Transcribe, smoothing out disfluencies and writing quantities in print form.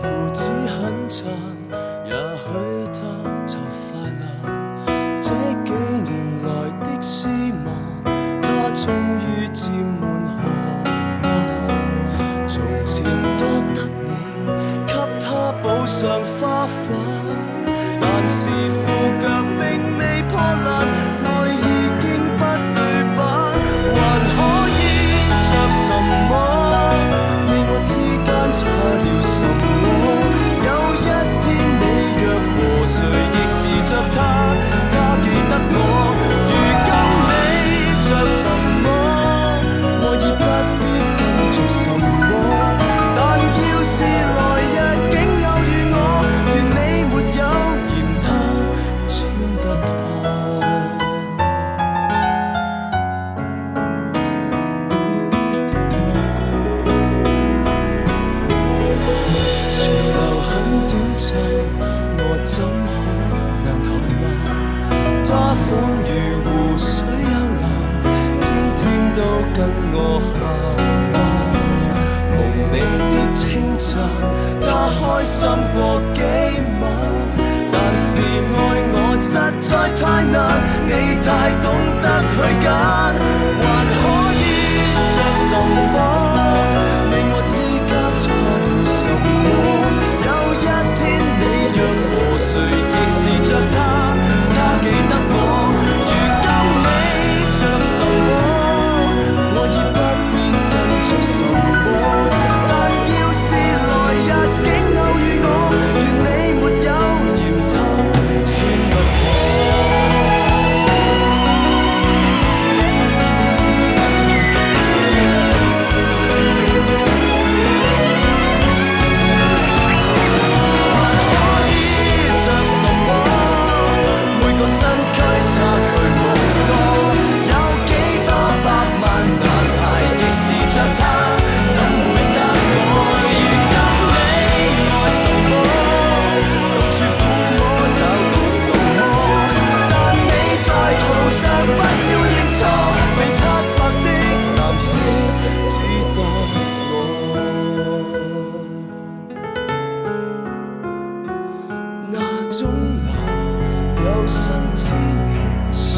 父子很殘，也許他就快樂。這幾年來的斯文，他終於漸滿學得。從前多得你給他補上花粉，但是褲腳並未破爛，愛已經不對版，還可以着什麼？你我之間差了什麼？有一天你若和誰亦是着他，他記得我。如今你着什麼？我已不必跟着什麼。但要是來日竟偶遇我，願你沒有嫌他穿得妥。潮流很短暫，我怎可能怠慢？他仿如湖水幽藍，天天都跟我下班。夢你的稱讚，他開心過幾晚，但是愛我實在太難，你太懂得去揀，還可以着什麼？你我之間差了什麼？有一天你若和誰亦是着他，他記得我。如今你着什麼？我已不必跟着什麼。但要是來日竟偶遇我，願你沒有嫌他穿不妥。那種男有生之年熟。